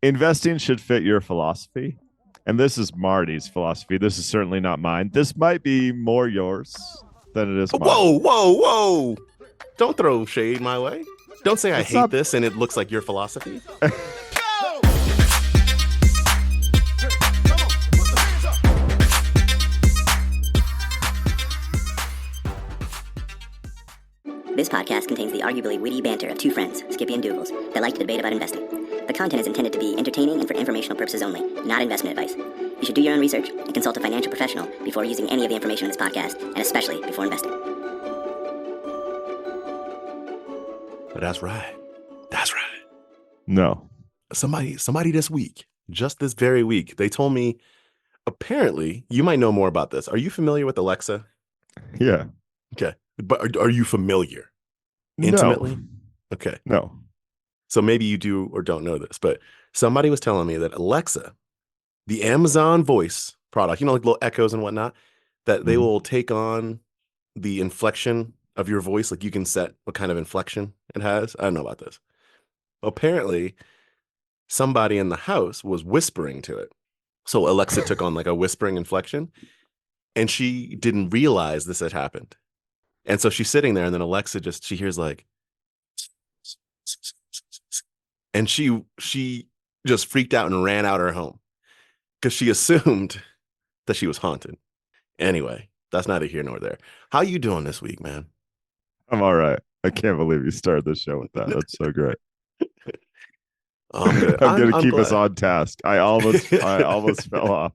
Investing should fit your philosophy. And this is Marty's philosophy. This is certainly not mine. This might be more yours than it is mine. Whoa, whoa, whoa. Don't throw shade my way. Don't say I It's hate not. this and it looks like your philosophy. This podcast contains the arguably witty banter of two friends, Skippy and Doogles, that like to debate about investing. The content is intended to be entertaining and for informational purposes only, not investment advice. You should do your own research and consult a financial professional before using any of the information in this podcast, and especially before investing. That's right. That's right. No. Somebody this week, just this very week, they told me, apparently, you might know more about this. Are you familiar with Alexa? Yeah. Okay. But are you familiar intimately? No. Okay. No. So maybe you do or don't know this, but somebody was telling me that Alexa, the Amazon voice product, like little echoes and whatnot, that they will take on the inflection of your voice. Like you can set what kind of inflection it has. I don't know about this. Apparently, somebody in the house was whispering to it. So Alexa took on like a whispering inflection, and she didn't realize this had happened. And so she's sitting there, and then Alexa she hears like, and she just freaked out and ran out her home because she assumed that she was haunted. Anyway, that's neither here nor there. How you doing this week, man? I'm all right. I can't believe you started the show with that. That's so great. I'm good. I'm going to I'm keep glad. us on task. I almost fell off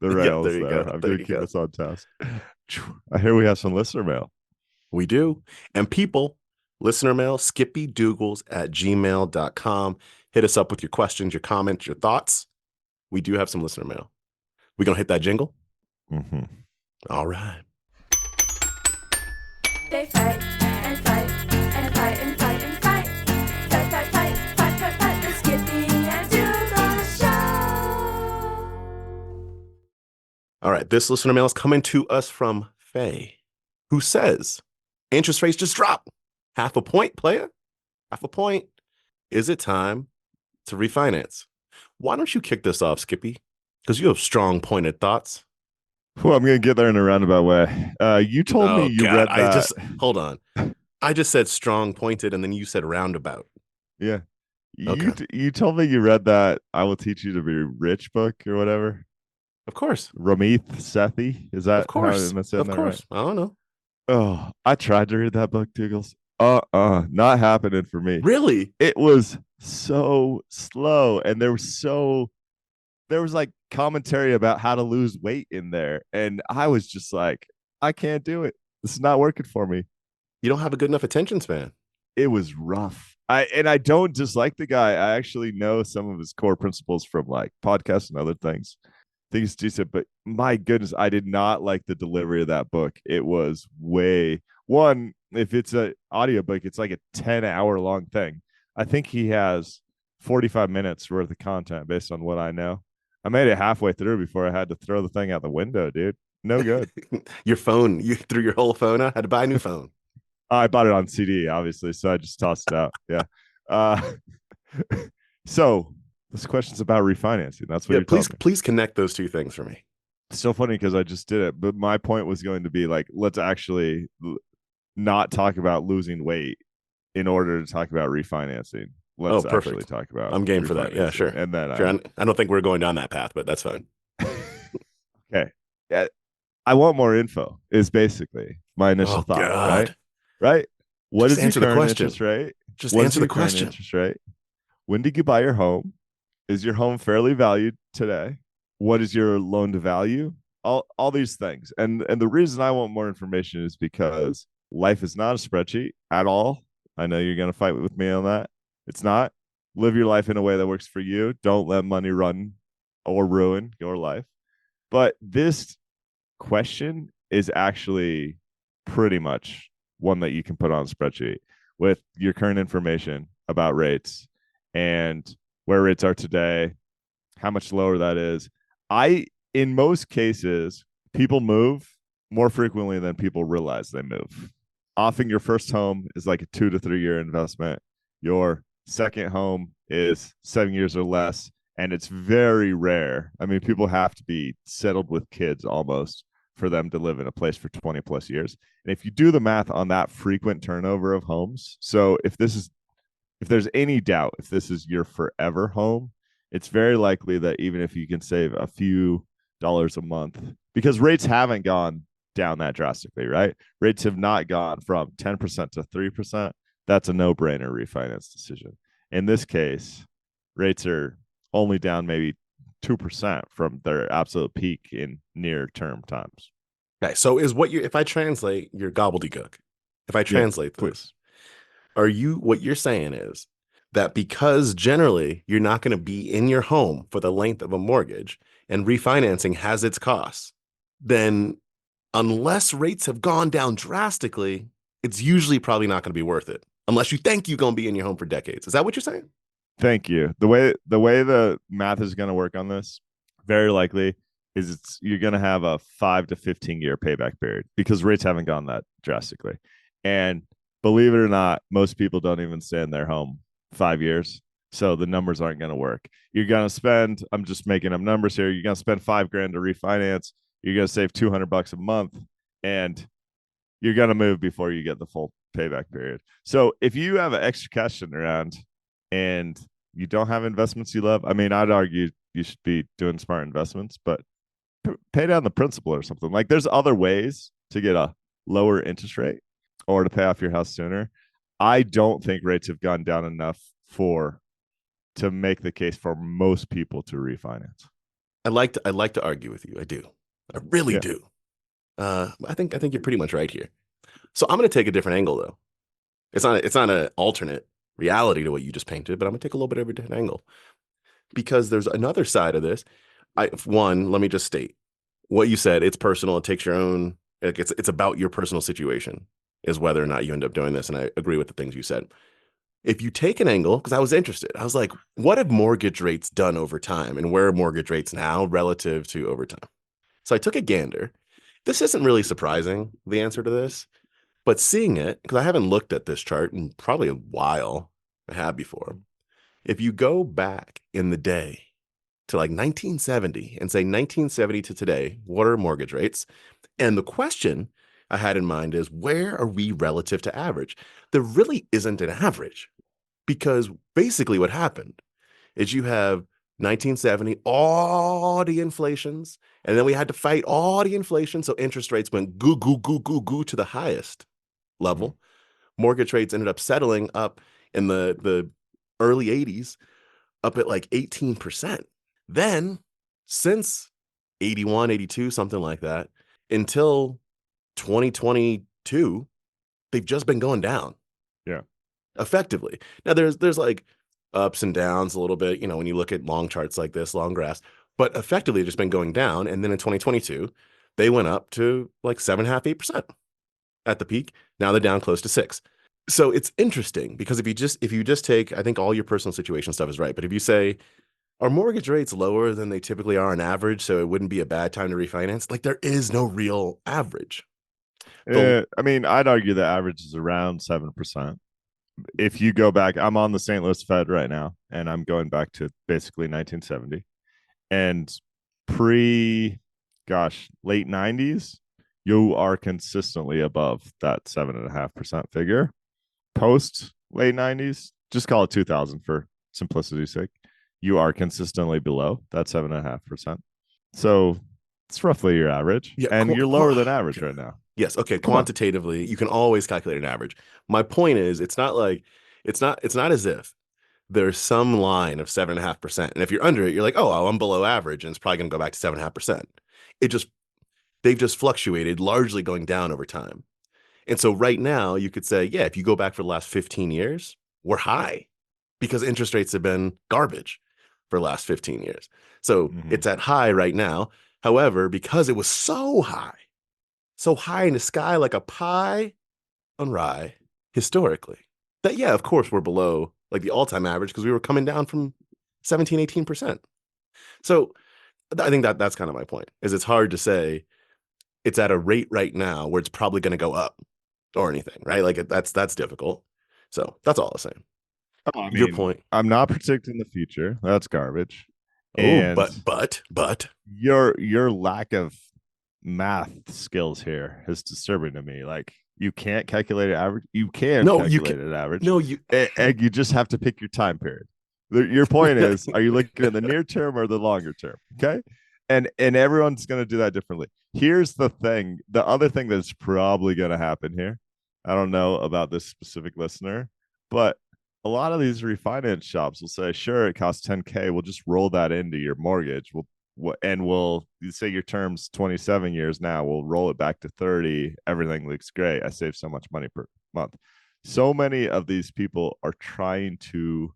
the rails there you there. go. I'm There going to you keep go. us on task. I hear we have some listener mail. We do. And people, listener mail, skippydoogles@gmail.com. Hit us up with your questions, your comments, your thoughts. We do have some listener mail. We going to hit that jingle? Mm-hmm. All right. They fight and fight and fight and fight and fight. Fight, fight, fight, fight, fight, fight. The Skippy and Doogles Show. All right. This listener mail is coming to us from Faye, who says, interest rates just dropped. Half a point, player. Half a point. Is it time to refinance? Why don't you kick this off, Skippy? Because you have strong, pointed thoughts. Well, I'm going to get there in a roundabout way. You told me you read that. Hold on. I just said strong, pointed, and then you said roundabout. Yeah. Okay. You told me you read that I Will Teach You to Be Rich book or whatever. Of course. Ramith Sethi. Is that Of course. how I'm saying Of that course. right? I don't know. Oh, I tried to read that book, Doogles. Not happening for me. Really? It was so slow, and there was like commentary about how to lose weight in there, and I was just like, I can't do it. This is not working for me. You don't have a good enough attention span. It was rough. I don't dislike the guy. I actually know some of his core principles from like podcasts and other things. Things decent, but my goodness, I did not like the delivery of that book. It was if it's an audiobook, it's like a 10-hour long thing. I think he has 45 minutes worth of content based on what I know. I made it halfway through before I had to throw the thing out the window, dude. No good. Your phone, you threw your whole phone out, had to buy a new phone. I bought it on CD, obviously, so I just tossed it out. Yeah. So this question's about refinancing. That's what Please connect those two things for me. It's so funny because I just did it, but my point was going to be like, let's actually not talk about losing weight in order to talk about refinancing. Let's actually talk about. I'm game for that. Yeah, sure. And then sure. I don't think we're going down that path, but that's fine. Okay. Yeah, I want more info. Is basically my initial thought. God. Right. What just is answer your the current question. interest rate? Just answer the question. Interest rate. When did you buy your home? Is your home fairly valued today? What is your loan to value? All these things. And the reason I want more information is because life is not a spreadsheet at all. I know you're going to fight with me on that. It's not. Live your life in a way that works for you. Don't let money run or ruin your life. But this question is actually pretty much one that you can put on a spreadsheet with your current information about rates and where rates are today, how much lower that is. In most cases, people move more frequently than people realize they move. Often your first home is like a 2 to 3 year investment. Your second home is 7 years or less. And it's very rare. I mean, people have to be settled with kids almost for them to live in a place for 20 plus years. And if you do the math on that frequent turnover of homes, so if there's any doubt if this is your forever home, it's very likely that even if you can save a few dollars a month, because rates haven't gone down that drastically, right? Rates have not gone from 10% to 3%. That's a no-brainer refinance decision. In this case, rates are only down maybe 2% from their absolute peak in near term times. Okay, so if I translate your gobbledygook, if I Yeah, translate please. this, what you're saying is that because generally you're not going to be in your home for the length of a mortgage and refinancing has its costs, then unless rates have gone down drastically, it's usually probably not going to be worth it unless you think you're going to be in your home for decades. Is that what you're saying? Thank you. The way the math is going to work on this, very likely, is you're going to have a 5 to 15 year payback period because rates haven't gone that drastically. And believe it or not, most people don't even stay in their home 5 years. So the numbers aren't going to work. You're going to spend, I'm just making up numbers here. You're going to spend 5 grand to refinance. You're going to save $200 a month, and you're going to move before you get the full payback period. So if you have an extra cash sitting around and you don't have investments you love, I mean, I'd argue you should be doing smart investments, but pay down the principal or something. Like there's other ways to get a lower interest rate or to pay off your house sooner. I don't think rates have gone down enough to make the case for most people to refinance. I'd like to argue with you. I do. I really Yeah. do. I think you're pretty much right here. So I'm going to take a different angle though. It's not an alternate reality to what you just painted, but I'm going to take a little bit of a different angle because there's another side of this. Let me just state what you said. It's personal. It takes your own. It's about your personal situation is whether or not you end up doing this. And I agree with the things you said. If you take an angle, because I was interested, I was like, what have mortgage rates done over time, and where are mortgage rates now relative to over time? So I took a gander. This isn't really surprising, the answer to this, but seeing it, because I haven't looked at this chart in probably a while, I have before. If you go back in the day to like 1970 and say 1970 to today, what are mortgage rates? And the question I had in mind is, where are we relative to average? There really isn't an average because basically what happened is you have 1970, all the inflations, and then we had to fight all the inflation. So interest rates went goo, goo, goo, goo, goo to the highest level. Mortgage rates ended up settling up in the early 80s, up at like 18%. Then since 81, 82, something like that, until 2022, they've just been going down. Yeah. Effectively. Now there's like ups and downs a little bit, when you look at long charts like this, long graphs, but effectively they've just been going down. And then in 2022, they went up to like 7.5%, 8% at the peak. Now they're down close to 6. So it's interesting because if you just take, I think all your personal situation stuff is right. But if you say, are mortgage rates lower than they typically are on average, so it wouldn't be a bad time to refinance? Like there is no real average. I mean, I'd argue the average is around 7%. If you go back, I'm on the St. Louis Fed right now, and I'm going back to basically 1970. And late 90s, you are consistently above that 7.5% figure. Post late 90s, just call it 2000 for simplicity's sake, you are consistently below that 7.5%. So it's roughly your average, and you're lower than average right now. Yes. Okay. Quantitatively, you can always calculate an average. My point is, it's not as if there's some line of 7.5%. And if you're under it, you're like, oh, well, I'm below average, and it's probably going to go back to 7.5%. They've just fluctuated, largely going down over time. And so right now, you could say, yeah, if you go back for the last 15 years, we're high because interest rates have been garbage for the last 15 years. So it's at high right now. However, because it was so high in the sky like a pie on rye historically, that, yeah, of course, we're below like the all-time average because we were coming down from 17, 18%. So I think that's kind of my point, is it's hard to say it's at a rate right now where it's probably going to go up or anything, right? Like that's difficult. So that's all I'm saying. I mean, Your point. I'm not predicting the future. That's garbage. Oh, And but your lack of math skills here is disturbing to me. Like, you can't calculate an average. You can no, you calculate can. an average, No, you. and you just have to pick your time period. Your point is, are you looking at the near term or the longer term? Okay. And everyone's going to do that differently. Here's the thing. The other thing that's probably going to happen here, I don't know about this specific listener, but a lot of these refinance shops will say, sure, it costs 10K. We'll just roll that into your mortgage. We'll you say your term's 27 years now. We'll roll it back to 30. Everything looks great. I save so much money per month. So many of these people are trying to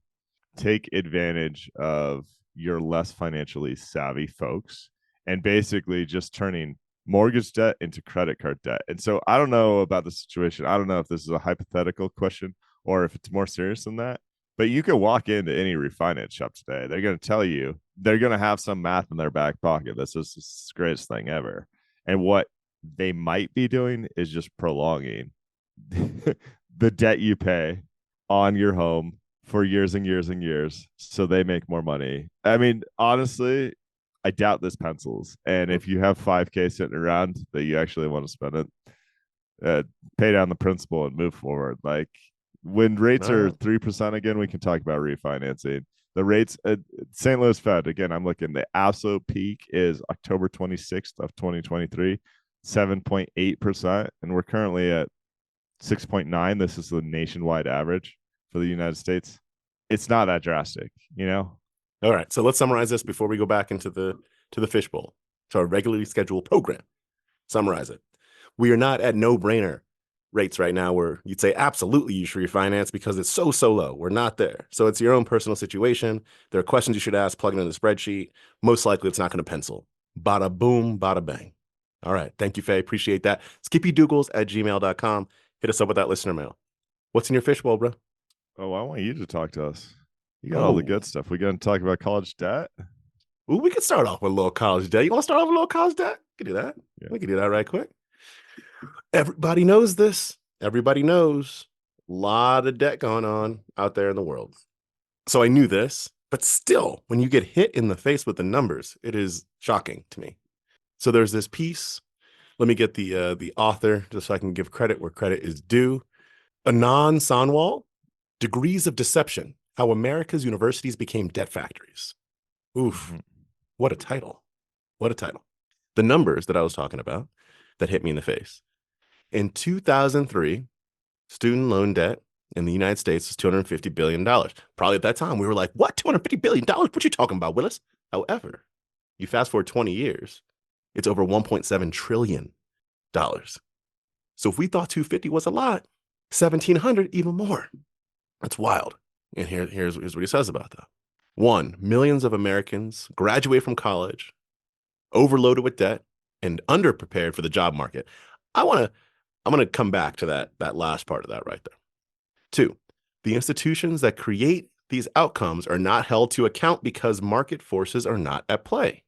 take advantage of your less financially savvy folks and basically just turning mortgage debt into credit card debt. And so I don't know about the situation. I don't know if this is a hypothetical question or if it's more serious than that. But you can walk into any refinance shop today. They're going to tell you, they're going to have some math in their back pocket. This is the greatest thing ever. And what they might be doing is just prolonging the debt you pay on your home for years and years and years so they make more money. I mean, honestly, I doubt this pencils. And if you have 5K sitting around that you actually want to spend it, pay down the principal and move forward. Like, when rates are 3% again, we can talk about refinancing. The rates at St. Louis Fed, again, I'm looking, the absolute peak is October 26th of 2023, 7.8%. And we're currently at 6.9. This is the nationwide average for the United States. It's not that drastic, you know? All right. So let's summarize this before we go back into the fishbowl. So our regularly scheduled program. Summarize it. We are not at no-brainer rates right now where you'd say absolutely you should refinance because it's so low. We're not there. So it's your own personal situation. There are questions you should ask, plug it in the spreadsheet. Most likely it's not going to pencil. Bada boom, bada bang. All right. Thank you, Faye. Appreciate that. SkippyDoogles@gmail.com. Hit us up with that listener mail. What's in your fishbowl, bro? Oh, I want you to talk to us. You got all the good stuff. We going to talk about college debt? Ooh, we could start off with a little college debt. You want to start off with a little college debt? We can do that. Yeah. We can do that right quick. Everybody knows this. Everybody knows a lot of debt going on out there in the world. So I knew this, but still, when you get hit in the face with the numbers, it is shocking to me. So there's this piece. Let me get the author just so I can give credit where credit is due. Anand Sanwal, Degrees of Deception, How America's Universities Became Debt Factories. Oof, what a title. What a title. The numbers that I was talking about that hit me in the face. In 2003, student loan debt in the United States was $250 billion. Probably at that time, we were like, what, $250 billion? What you talking about, Willis? However, you fast forward 20 years, it's over $1.7 trillion. So if we thought 250 was a lot, 1,700 even more. That's wild. And here's what he says about that. 1, millions of Americans graduate from college, overloaded with debt, and underprepared for the job market. I'm going to come back to that last part of that right there. 2, the institutions that create these outcomes are not held to account because market forces are not at play.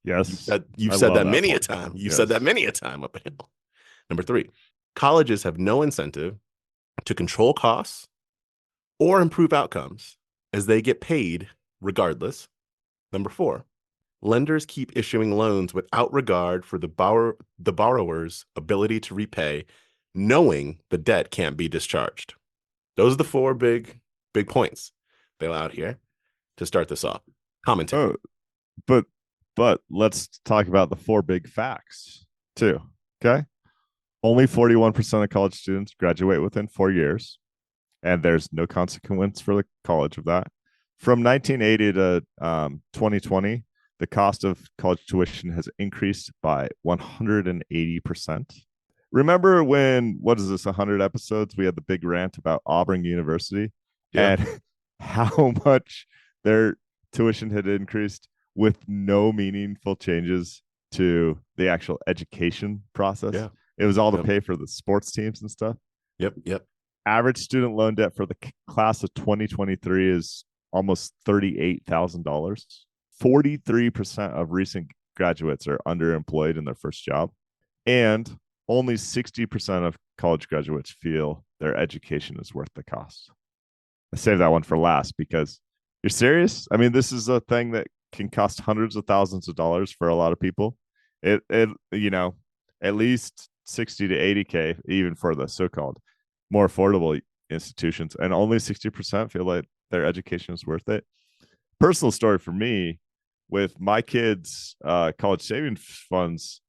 Yes. You've said that many a time. You've said that many a time up ahead. Number 3, colleges have no incentive to control costs or improve outcomes as they get paid regardless. Number 4, lenders keep issuing loans without regard for the borrower's ability to repay, knowing the debt can't be discharged. Those are the 4 big points they allowed here to start this off. Commentary. Oh, but let's talk about the 4 big facts too. Okay. Only 41% of college students graduate within 4 years, and there's no consequence for the college of that. From 1980 to 2020, the cost of college tuition has increased by 180%. Remember when, 100 episodes, we had the big rant about Auburn University and how much their tuition had increased with no meaningful changes to the actual education process. Yeah. It was all to pay for the sports teams and stuff. Yep. Average student loan debt for the class of 2023 is almost $38,000. 43% of recent graduates are underemployed in their first job. And only 60% of college graduates feel their education is worth the cost. I saved that one for last because you're serious. I mean, this is a thing that can cost hundreds of thousands of dollars for a lot of people. It at least 60 to 80K even for the so-called more affordable institutions, and only 60% feel like their education is worth it. Personal story for me with my kids' college savings funds,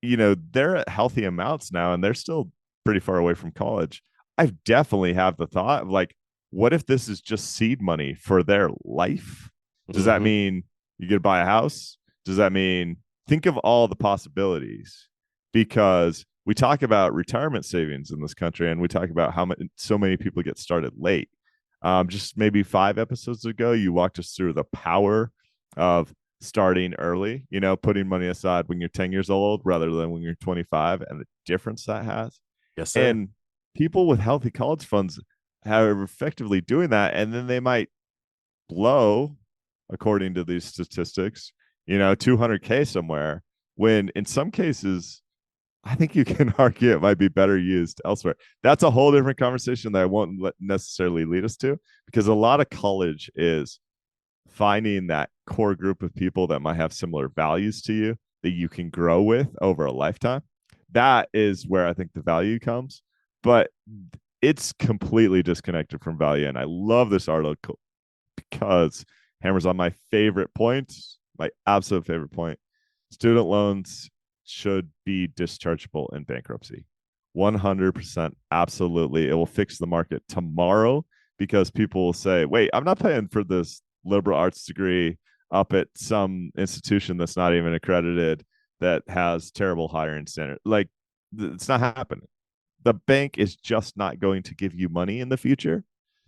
they're at healthy amounts now, and they're still pretty far away from college. I definitely have the thought of like, what if this is just seed money for their life? Does that mean you get to buy a house? Does that mean, think of all the possibilities? Because we talk about retirement savings in this country, and we talk about how so many people get started late. Just maybe 5 episodes ago, you walked us through the power of starting early, putting money aside when you're 10 years old rather than when you're 25, and the difference that has. Yes, sir. And people with healthy college funds are effectively doing that, and then they might blow, according to these statistics, 200K somewhere, when in some cases I think you can argue it might be better used elsewhere. That's a whole different conversation that I won't necessarily lead us to, because a lot of college is finding that core group of people that might have similar values to you that you can grow with over a lifetime. That is where I think the value comes, but it's completely disconnected from value. And I love this article because hammers on my favorite point, my absolute favorite point. Student loans should be dischargeable in bankruptcy. 100%, absolutely. It will fix the market tomorrow, because people will say, wait, I'm not paying for this liberal arts degree up at some institution that's not even accredited, that has terrible hiring standards. Like, it's not happening. The bank is just not going to give you money in the future.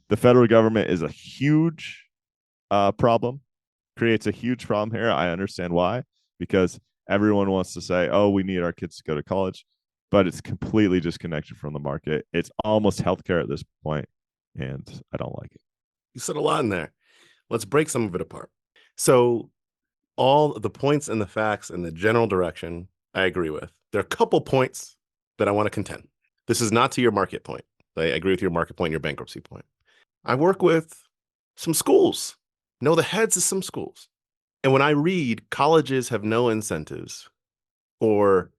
The federal government is a huge problem, creates a huge problem here. I understand why, because everyone wants to say, oh, we need our kids to go to college, but it's completely disconnected from the market. It's almost healthcare at this point, and I don't like it. You said a lot in there. Let's break some of it apart. So all the points and the facts and the general direction, I agree with. There are a couple points that I want to contend. This is not to your market point. I agree with your market point, your bankruptcy point. I work with some schools, know the heads of some schools. And when I read colleges have no incentives, or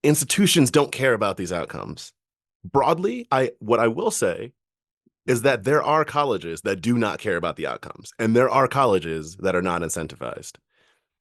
institutions don't care about these outcomes, broadly, what I will say is that there are colleges that do not care about the outcomes, and there are colleges that are not incentivized.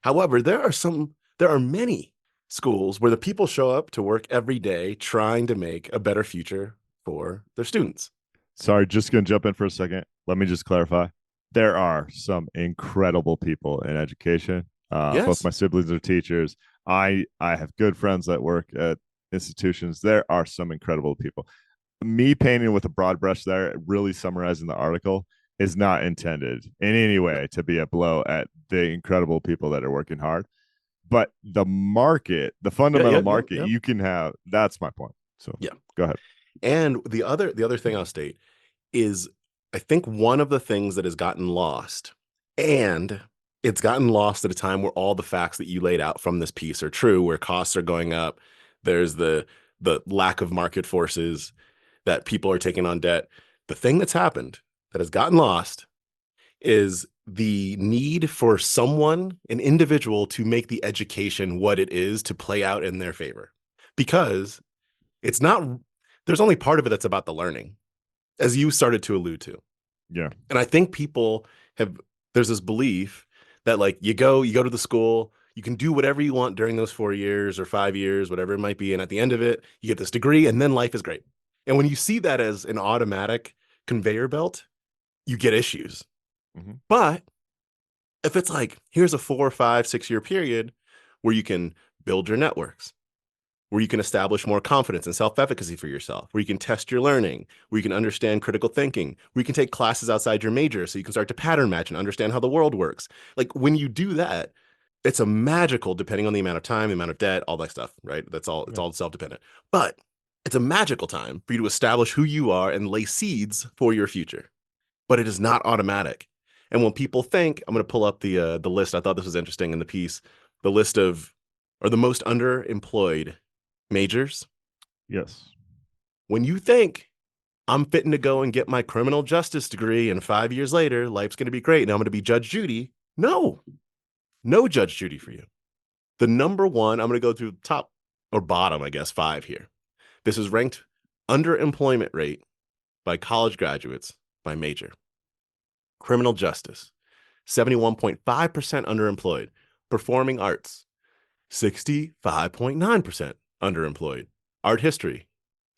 However, there are many schools where the people show up to work every day trying to make a better future for their students. Sorry, just going to jump in for a second. Let me just clarify. There are some incredible people in education. Yes. Both my siblings are teachers. I have good friends that work at institutions. There are some incredible people. Me painting with a broad brush there, really summarizing the article, is not intended in any way to be a blow at the incredible people that are working hard. But the market, the fundamental market, you can have. That's my point. So yeah, go ahead. And the other thing I'll state is, I think one of the things that has gotten lost, and it's gotten lost at a time where all the facts that you laid out from this piece are true, where costs are going up, there's the lack of market forces, that people are taking on debt. The thing that's happened that has gotten lost is the need for someone, an individual, to make the education what it is to play out in their favor. Because it's not, there's only part of it that's about the learning, as you started to allude to. Yeah. And I think people there's this belief that, like, you go to the school, you can do whatever you want during those 4 years or 5 years, whatever it might be. And at the end of it, you get this degree, and then life is great. And when you see that as an automatic conveyor belt, you get issues. Mm-hmm. But if it's like, here's a 4, 5, 6 year period where you can build your networks, where you can establish more confidence and self-efficacy for yourself, where you can test your learning, where you can understand critical thinking, where you can take classes outside your major so you can start to pattern match and understand how the world works. Like, when you do that, it's a magical, depending on the amount of time, the amount of debt, all that stuff, right? That's all, it's all self-dependent. But it's a magical time for you to establish who you are and lay seeds for your future. But it is not automatic. And when people think, I'm going to pull up the list. I thought this was interesting in the piece, the list of, or the most underemployed majors. Yes. When you think, I'm fitting to go and get my criminal justice degree, and 5 years later, life's going to be great, and I'm going to be Judge Judy, No, no Judge Judy for you. The number one, I'm going to go through top or bottom, I guess, 5 here. This is ranked underemployment rate by college graduates by major. Criminal justice, 71.5% underemployed. Performing arts, 65.9% underemployed. Art history,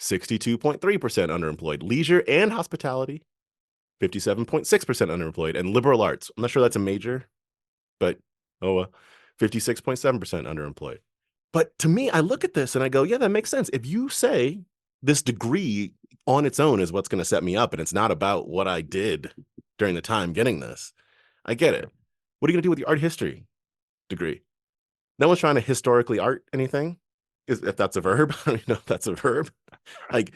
62.3% underemployed. Leisure and hospitality, 57.6% underemployed. And liberal arts, I'm not sure that's a major, but 56.7% underemployed. But to me, I look at this and I go, yeah, that makes sense. If you say this degree on its own is what's going to set me up and it's not about what I did during the time getting this, I get it. What are you going to do with your art history degree? No one's trying to historically art anything, if that's a verb. I don't even know if that's a verb. Like,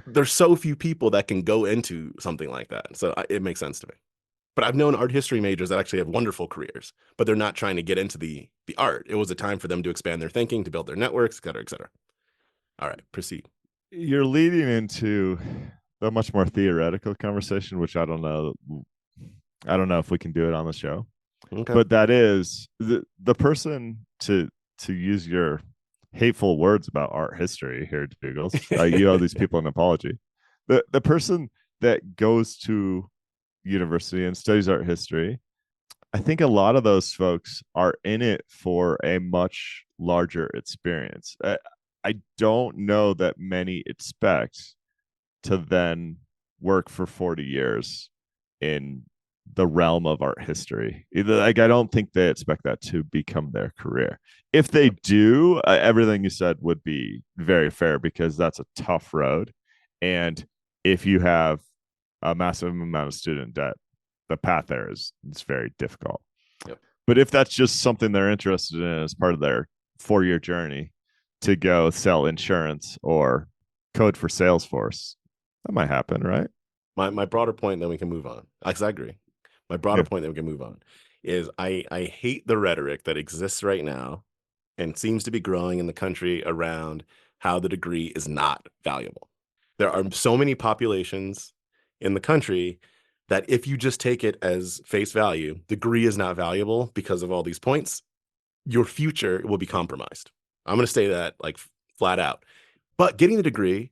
there's so few people that can go into something like that. So it makes sense to me. But I've known art history majors that actually have wonderful careers, but they're not trying to get into the art. It was a time for them to expand their thinking, to build their networks, et cetera, et cetera. All right, proceed. You're leading into a much more theoretical conversation, which I don't know. I don't know if we can do it on the show. Okay. But that is the person to use your hateful words about art history here, Doogles. You owe these people an apology. The person that goes to university and studies art history, I think a lot of those folks are in it for a much larger experience. I don't know that many expect to then work for 40 years in the realm of art history. Like, I don't think they expect that to become their career. If they do, everything you said would be very fair, because that's a tough road. And if you have a massive amount of student debt, the path there is it's very difficult. Yep. But if that's just something they're interested in as part of their 4-year journey to go sell insurance or code for Salesforce, that might happen, right? My broader point, then we can move on. Because I agree. My broader point, then we can move on, is I hate the rhetoric that exists right now and seems to be growing in the country around how the degree is not valuable. There are so many populations in the country that if you just take it as face value, degree is not valuable because of all these points, your future will be compromised. I'm going to say that like flat out. But getting a degree,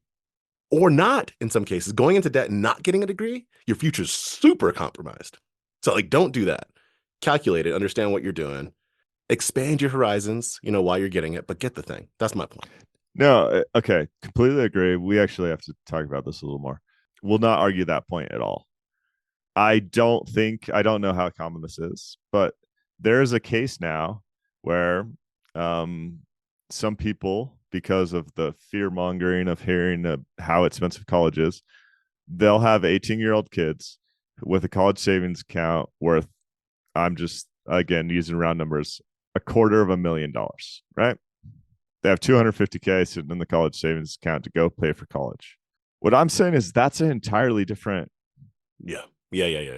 or not, in some cases, going into debt and not getting a degree, your future's super compromised. So like, don't do that. Calculate it, understand what you're doing, expand your horizons, while you're getting it, but get the thing. That's my point. No, okay, completely agree. We actually have to talk about this a little more. We'll not argue that point at all. I don't know how common this is, but there is a case now where some people, because of the fear mongering of hearing how expensive college is, they'll have 18-year-old kids with a college savings account worth, I'm just, again, using round numbers, $250,000, right? They have $250K sitting in the college savings account to go pay for college. What I'm saying is that's an entirely different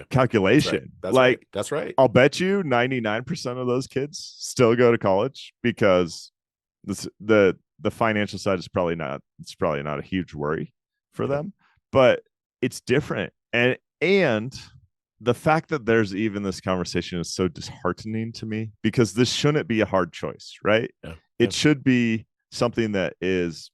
calculation. That's right. I'll bet you 99% of those kids still go to college because the financial side is probably not a huge worry for them, but it's different. And the fact that there's even this conversation is so disheartening to me, because this shouldn't be a hard choice, right? It should be something that is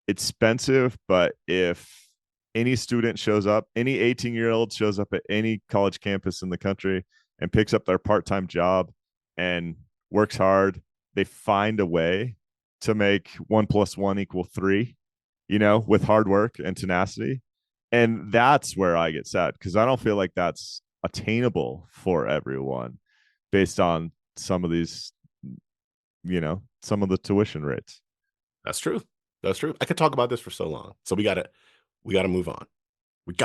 expensive, but if any student shows up, any 18-year-old shows up at any college campus in the country and picks up their part-time job and works hard, they find a way to make 1 + 1 = 3, with hard work and tenacity. And that's where I get sad, because I don't feel like that's attainable for everyone based on some of these, some of the tuition rates. That's true. I could talk about this for so long. So we gotta move on. What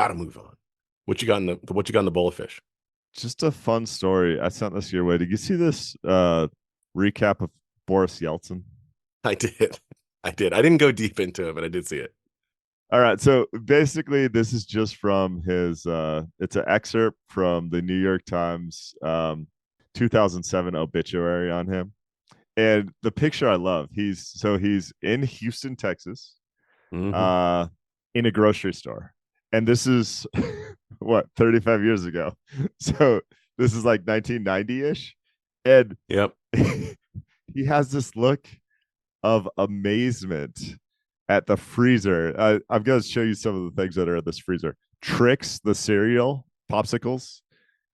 you got in the bowl of fish? Just a fun story. I sent this your way. Did you see this recap of Boris Yeltsin? I did. I didn't go deep into it, but I did see it. All right. So basically, this is just from his, it's an excerpt from the New York Times 2007 obituary on him. And the picture I love. He's in Houston, Texas, in a grocery store. And this is 35 years ago. So This is like 1990-ish. And Yep. he has this look of amazement at the freezer. I'm going to show you some of the things that are in this freezer. Trix, the cereal, popsicles,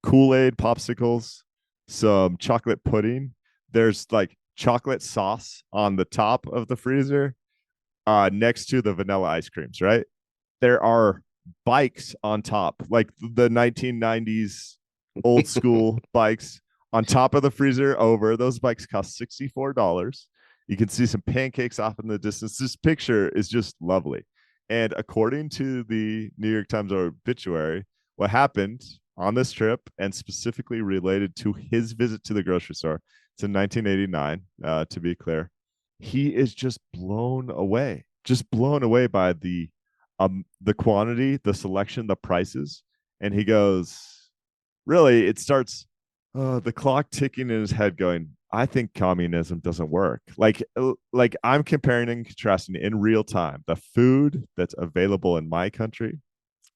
Kool-Aid popsicles, some chocolate pudding. There's like chocolate sauce on the top of the freezer, next to the vanilla ice creams, right? There are bikes on top, like the 1990s old school bikes on top of the freezer over. Those bikes cost $64. You can see some pancakes off in the distance. This picture is just lovely. And according to the New York Times obituary, what happened on this trip and specifically related to his visit to the grocery store, it's in 1989, to be clear, he is just blown away by the quantity, the selection, the prices. And he goes, really, it starts the clock ticking in his head going, I think communism doesn't work. Like I'm comparing and contrasting in real time the food that's available in my country,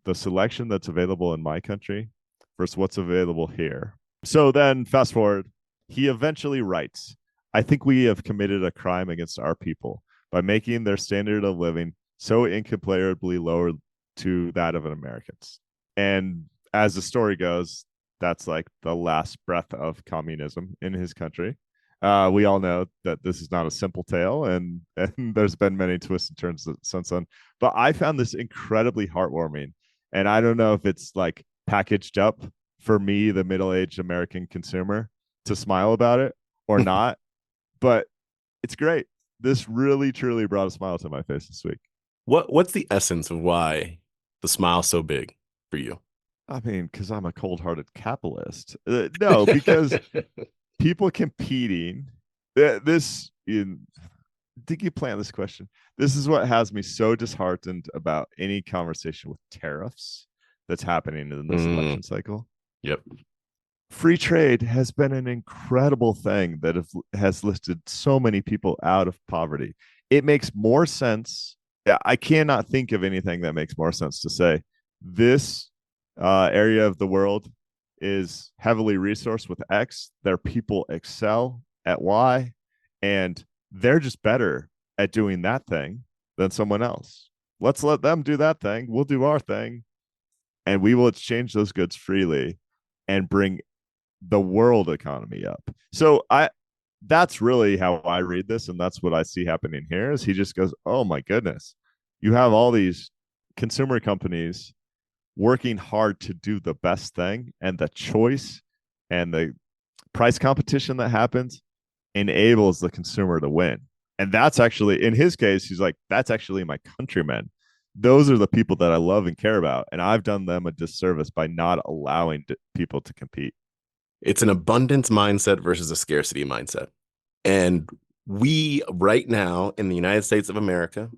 the selection that's available in my country versus what's available here. So then fast forward, he eventually writes, I think we have committed a crime against our people by making their standard of living so incomparably lower to that of an Americans. And as the story goes, that's like the last breath of communism in his country. We all know that this is not a simple tale, and there's been many twists and turns since then. But I found this incredibly heartwarming, and I don't know if it's like packaged up for me, the middle-aged American consumer, to smile about it or not. But it's great. This really, truly brought a smile to my face this week. What's the essence of why the smile's so big for you? I mean, because I'm a cold-hearted capitalist. No, because people competing. This did you plan this question? This is what has me so disheartened about any conversation with tariffs that's happening in this election cycle. Yep. Free trade has been an incredible thing that has lifted so many people out of poverty. It makes more sense. I cannot think of anything that makes more sense to say this area of the world is heavily resourced with X. Their people excel at Y, and they're just better at doing that thing than someone else. Let's let them do that thing. We'll do our thing, and we will exchange those goods freely and bring the world economy up. So that's really how I read this, and that's what I see happening here is he just goes, oh my goodness, you have all these consumer companies working hard to do the best thing, and the choice and the price competition that happens enables the consumer to win. And that's actually, in his case, he's like, that's actually my countrymen. Those are the people that I love and care about, and I've done them a disservice by not allowing people to compete. It's an abundance mindset versus a scarcity mindset. And we right now in the United States of America,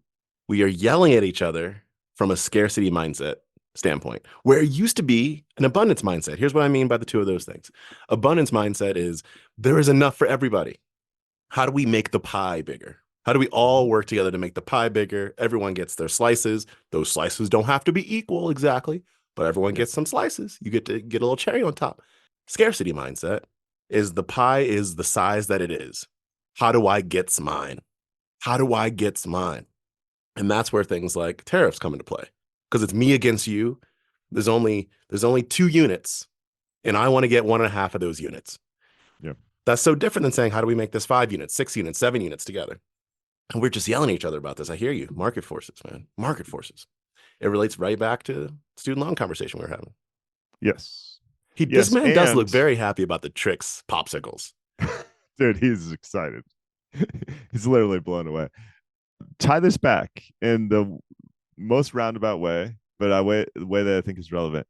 we are yelling at each other from a scarcity mindset standpoint, where it used to be an abundance mindset. Here's what I mean by the two of those things. Abundance mindset is there is enough for everybody. How do we make the pie bigger? How do we all work together to make the pie bigger? Everyone gets their slices. Those slices don't have to be equal exactly, but everyone gets some slices. You get to get a little cherry on top. Scarcity mindset is the pie is the size that it is. How do I get mine? How do I get mine? And that's where things like tariffs come into play. Because it's me against you. There's only 2 units, and I want to get 1.5 of those units. Yeah. That's so different than saying, how do we make this 5 units, 6 units, 7 units together? And we're just yelling at each other about this. I hear you. Market forces, man. Market forces. It relates right back to the student loan conversation we were having. Yes. This man does look very happy about the Trix popsicles. Dude, he's excited. He's literally blown away. Tie this back in the most roundabout way, but the way that I think is relevant.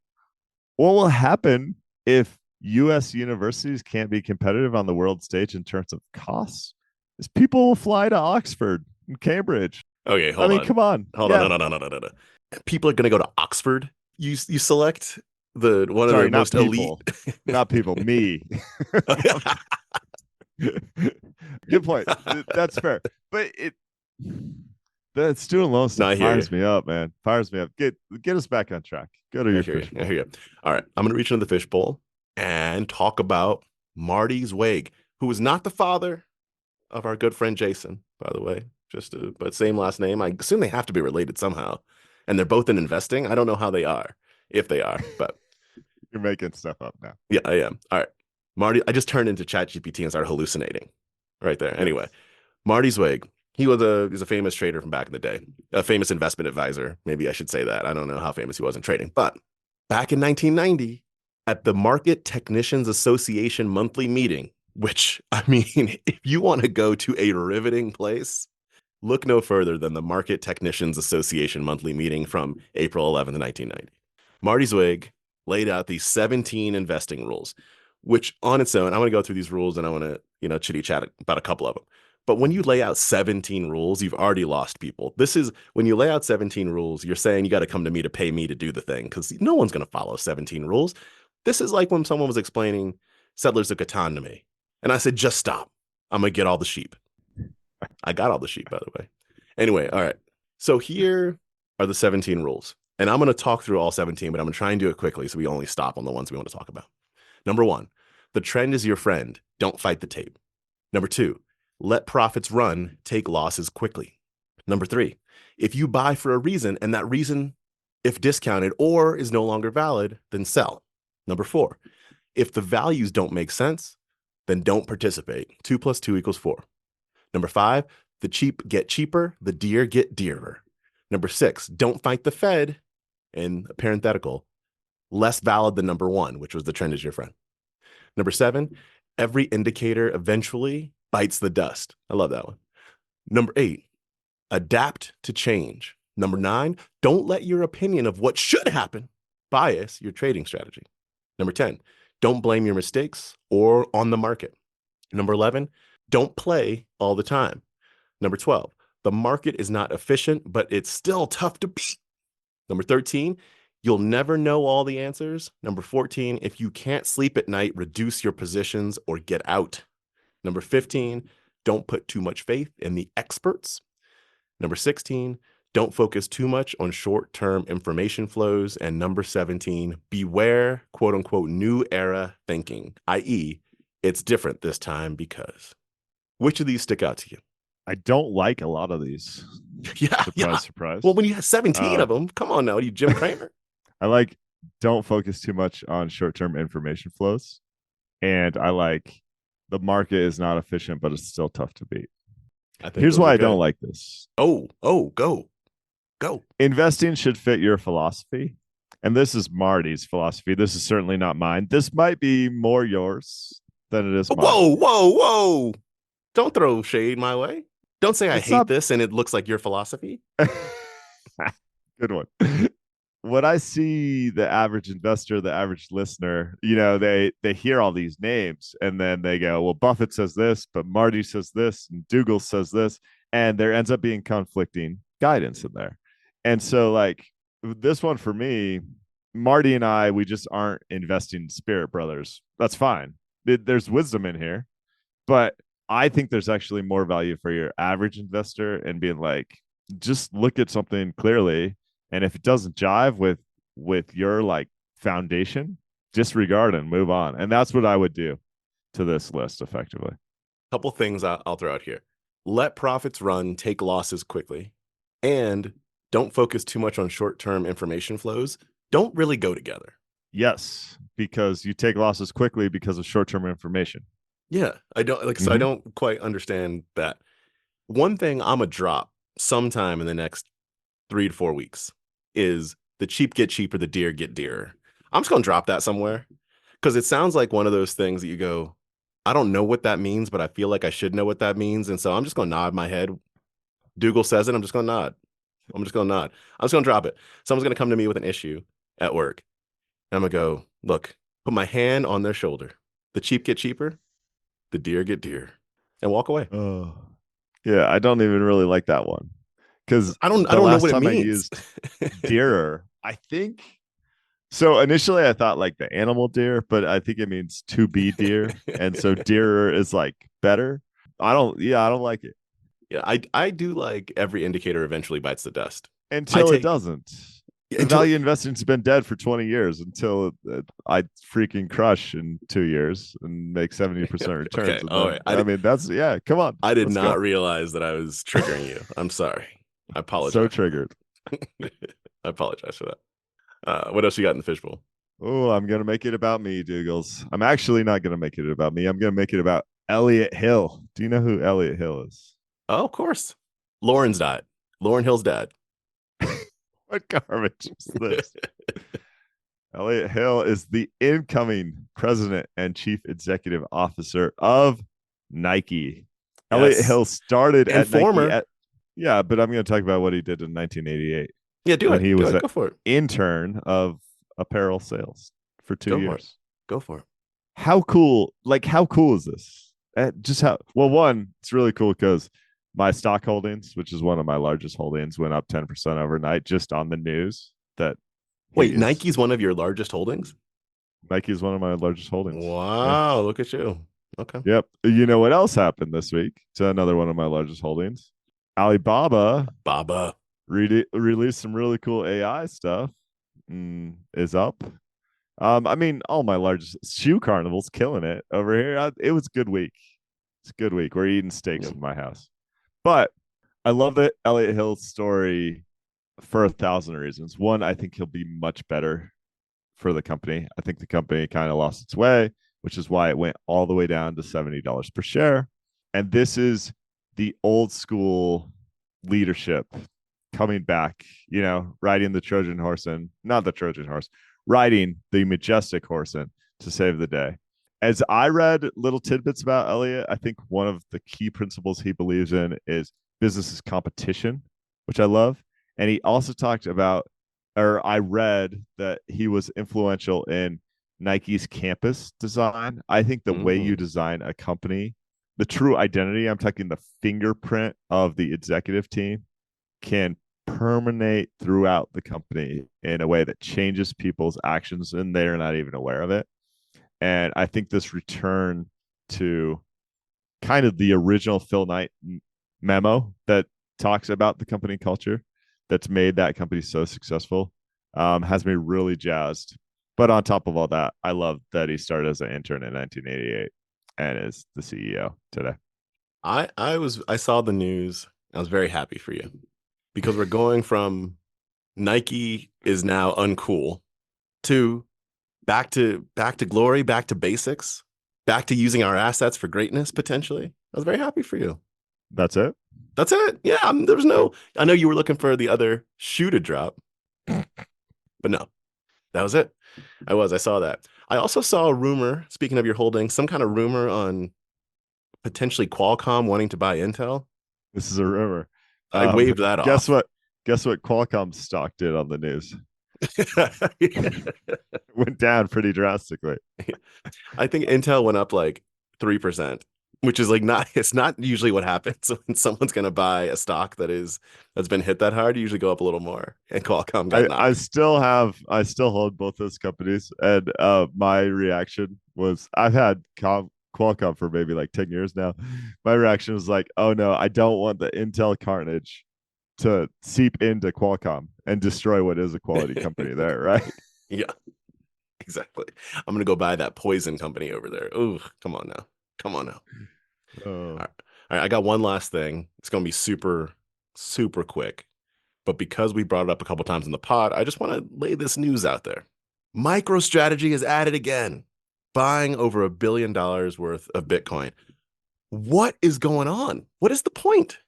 What will happen if U.S. universities can't be competitive on the world stage in terms of costs? Is people will fly to Oxford and Cambridge. Okay, hold on. Come on. Hold on. No. People are going to go to Oxford. You select one of the most elite. Not people, me. Good point. That's fair. But the student loan stuff fires me up, man. Fires me up. Get us back on track. Go to your fish bowl. I hear you. All right. I'm going to reach into the fish bowl. and talk about Marty Zweig, who is not the father of our good friend Jason, by the way, but same last name. I assume they have to be related somehow. And they're both in investing. I don't know how they are, if they are, but You're making stuff up now. yeah, I am. All right. Marty, I just turned into ChatGPT and started hallucinating right there. Anyway, Marty Zweig, he's a famous trader from back in the day, a famous investment advisor. Maybe I should say that. I don't know how famous he was in trading, but back in 1990, at the Market Technicians Association monthly meeting, which, I mean, if you want to go to a riveting place, look no further than the Market Technicians Association monthly meeting from April 11th, 1990. Marty Zweig laid out these 17 investing rules, which on its own, I want to go through these rules and I want to, chitty chat about a couple of them. But when you lay out 17 rules, you've already lost people. This is when you lay out 17 rules, you're saying you got to come to me to pay me to do the thing because no one's going to follow 17 rules. This is like when someone was explaining Settlers of Catan to me. And I said, just stop. I'm going to get all the sheep. I got all the sheep, by the way. Anyway, all right. So here are the 17 rules. And I'm going to talk through all 17, but I'm going to try and do it quickly so we only stop on the ones we want to talk about. Number 1, the trend is your friend. Don't fight the tape. Number 2, let profits run, take losses quickly. Number 3, if you buy for a reason and that reason, if discounted or is no longer valid, then sell. Number 4, if the values don't make sense, then don't participate. 2 + 2 = 4. Number 5, the cheap get cheaper, the dear get dearer. Number 6, don't fight the Fed. And a parenthetical, less valid than number 1, which was the trend is your friend. Number 7, every indicator eventually bites the dust. I love that one. Number 8, adapt to change. Number 9, don't let your opinion of what should happen bias your trading strategy. Number 10, don't blame your mistakes or on the market. Number 11, don't play all the time. Number 12, the market is not efficient, but it's still tough to beat. Number 13, you'll never know all the answers. Number 14, if you can't sleep at night, reduce your positions or get out. Number 15, don't put too much faith in the experts. Number 16, don't focus too much on short-term information flows. And number 17, beware, quote unquote, new era thinking, i.e., it's different this time because. Which of these stick out to you? I don't like a lot of these. Yeah. Surprise, surprise. Well, when you have 17 of them, come on now, are you Jim Cramer? I like don't focus too much on short-term information flows. And I like the market is not efficient, but it's still tough to beat. Here's why I don't like this. Oh, go. Investing should fit your philosophy. And this is Marty's philosophy. This is certainly not mine. This might be more yours than it is mine. Whoa. Don't throw shade my way. Don't say I hate this and it looks like your philosophy. Good one. When I see the average investor, the average listener, they hear all these names and then they go, well, Buffett says this, but Marty says this, and Doogles says this, and there ends up being conflicting guidance in there. And so, like, this one for me, Marty and I, we just aren't investing Spirit Brothers. That's fine. There's wisdom in here, but I think there's actually more value for your average investor and being like, just look at something clearly. And if it doesn't jive with your like foundation, disregard and move on. And that's what I would do to this list effectively. Couple things I'll throw out here. Let profits run, take losses quickly, and don't focus too much on short-term information flows. Don't really go together. Yes, because you take losses quickly because of short-term information. Yeah, I don't like. So I don't quite understand that. One thing I'm gonna drop sometime in the next 3 to 4 weeks is the cheap get cheaper, the dear get dearer. I'm just gonna drop that somewhere because it sounds like one of those things that you go, I don't know what that means, but I feel like I should know what that means, and so I'm just gonna nod my head. Dougal says it. I'm just gonna nod. I'm just gonna drop it. Someone's gonna come to me with an issue at work, and I'm gonna go, look, put my hand on their shoulder. The cheap get cheaper, the deer get deer, and walk away. Oh, yeah. I don't even really like that one because I don't know what it means. I used dearer, I think. So initially I thought like the animal deer, but I think it means to be deer. And so dearer is like better. I don't like it. Yeah, I do like every indicator eventually bites the dust. Until it doesn't. The value investing's been dead for 20 years until I freaking crush in 2 years and make 70% returns. Okay. Oh, wait. I mean, that's, yeah, come on. I did let's not go. realize that I was triggering you. I'm sorry. I apologize. So triggered. I apologize for that. What else you got in the fishbowl? Oh, I'm going to make it about me, Doogles. I'm actually not going to make it about me. I'm going to make it about Elliot Hill. Do you know who Elliot Hill is? Oh, of course. Lauren's dad. Lauren Hill's dad. What garbage is this? Elliot Hill is the incoming president and chief executive officer of Nike. Yes. Elliot Hill started and at former. Nike. Yeah, but I'm going to talk about what he did in 1988. Yeah, do when it. He was Go for it. Intern of apparel sales for 2 years. Go for it. How cool! Like, how cool is this? Just how well. One, it's really cool because my stock holdings, which is one of my largest holdings, went up 10% overnight just on the news that. Wait, Nike's one of your largest holdings? Nike is one of my largest holdings. Wow, yeah. Look at you. Okay. Yep. You know what else happened this week to another one of my largest holdings? Alibaba released some really cool AI stuff. Is up. I mean, all my largest Shoe Carnival's killing it over here. It was a good week. It's a good week. We're eating steaks in my house. But I love the Elliot Hill story for 1,000 reasons. One, I think he'll be much better for the company. I think the company kind of lost its way, which is why it went all the way down to $70 per share. And this is the old school leadership coming back, riding the Trojan horse and not the Trojan horse, riding the majestic horse in to save the day. As I read little tidbits about Elliot, I think one of the key principles he believes in is business is competition, which I love. And he also talked about, or I read that he was influential in Nike's campus design. I think the way you design a company, the true identity, I'm talking the fingerprint of the executive team, can permeate throughout the company in a way that changes people's actions and they're not even aware of it. And I think this return to kind of the original Phil Knight memo that talks about the company culture that's made that company so successful has me really jazzed. But on top of all that, I love that he started as an intern in 1988 and is the CEO today. I saw the news. I was very happy for you because we're going from Nike is now uncool to back to glory, back to basics, back to using our assets for greatness potentially. I was very happy for you. That's it. Yeah, there was no. I know you were looking for the other shoe to drop, but no, that was it. I saw that. I also saw a rumor. Speaking of your holding, some kind of rumor on potentially Qualcomm wanting to buy Intel. This is a rumor. I waved that off. Guess what Qualcomm stock did on the news? It went down pretty drastically. I think Intel went up like 3%, which is like it's not usually what happens when someone's going to buy a stock that's been hit that hard. You usually go up a little more, and Qualcomm got knocked. I still hold both those companies, and my reaction was I've had Qualcomm for maybe like 10 years now. My reaction was like, oh no, I don't want the Intel carnage to seep into Qualcomm and destroy what is a quality company there, right? Yeah, exactly. I'm gonna go buy that poison company over there. Ooh, come on now. All right, I got one last thing. It's gonna be super, super quick, but because we brought it up a couple times in the pod, I just want to lay this news out there. MicroStrategy is at it again, buying over $1 billion worth of Bitcoin. What is going on? What is the point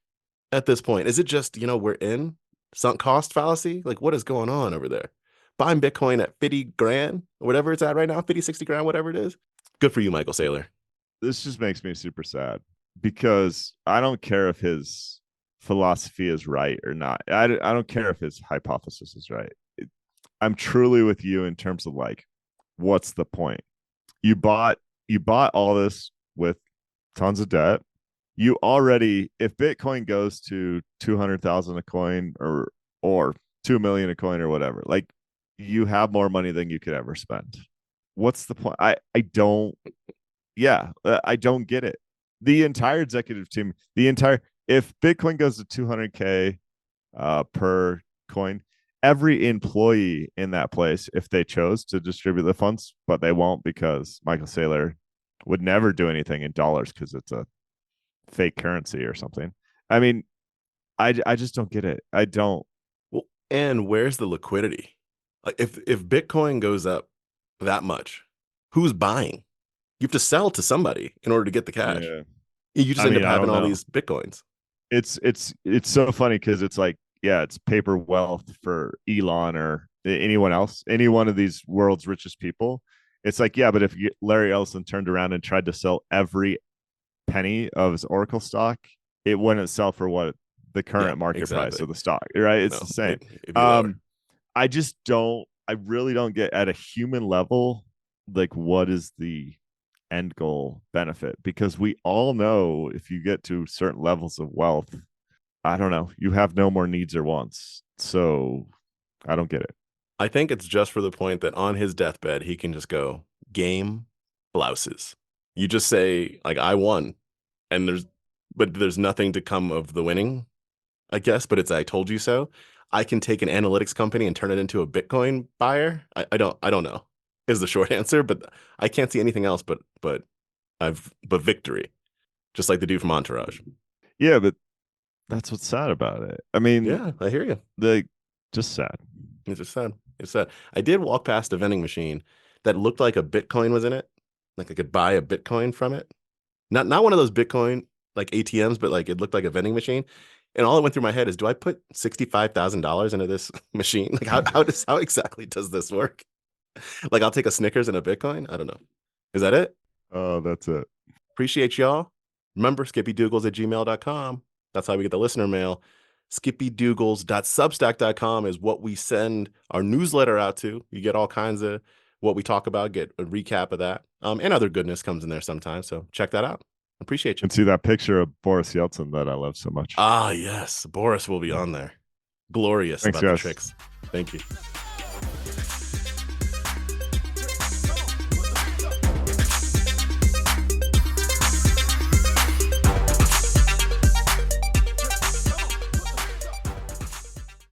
at this point? Is it just, we're in sunk cost fallacy? Like, what is going on over there? Buying Bitcoin at 50 grand, or whatever it's at right now, 50, 60 grand, whatever it is. Good for you, Michael Saylor. This just makes me super sad because I don't care if his philosophy is right or not. I don't care if his hypothesis is right. I'm truly with you in terms of like, what's the point? You bought all this with tons of debt. You already, if Bitcoin goes to 200,000 a coin or 2 million a coin or whatever, like you have more money than you could ever spend. What's the point? I don't get it. The entire executive team, if Bitcoin goes to 200K per coin, every employee in that place if they chose to distribute the funds, but they won't because Michael Saylor would never do anything in dollars because it's a fake currency or something. I mean, I just don't get it. I don't. Well, and where's the liquidity? Like if Bitcoin goes up that much, who's buying? You have to sell to somebody in order to get the cash. Yeah. You just I end mean, up I having don't all know. these Bitcoins. It's so funny because it's like, yeah, it's paper wealth for Elon or anyone else, any one of these world's richest people. It's like, yeah, but if Larry Ellison turned around and tried to sell every penny of his Oracle stock, it wouldn't sell for what the Yeah, current market price exactly. of the stock, right? It's No, the same. it'd be lower. I just don't, I really don't get at a human level, like what is the end goal benefit? Because we all know if you get to certain levels of wealth, I don't know, you have no more needs or wants. So I don't get it. I think it's just for the point that on his deathbed, he can just go, game blouses. You just say, like, I won. And there's nothing to come of the winning, I guess, but it's I told you so. I can take an analytics company and turn it into a Bitcoin buyer. I don't know is the short answer, but I can't see anything else but victory, just like the dude from Entourage. Yeah, but that's what's sad about it. I mean, Yeah, I hear you. just sad. It's just sad. It's sad. I did walk past a vending machine that looked like a Bitcoin was in it. Like I could buy a Bitcoin from it. Not one of those Bitcoin like ATMs, but like it looked like a vending machine. And all that went through my head is, do I put $65,000 into this machine? Like how exactly does this work? Like I'll take a Snickers and a Bitcoin? I don't know. Is that it? Oh, that's it. Appreciate y'all. Remember, skippydoogles@gmail.com. That's how we get the listener mail. skippydoogles.substack.com is what we send our newsletter out to. You get all kinds of what we talk about, get a recap of that. And other goodness comes in there sometimes. So check that out. Appreciate you. And see that picture of Boris Yeltsin that I love so much. Ah, yes. Boris will be on there. Glorious Thanks, about the guys. Trix. Thank you.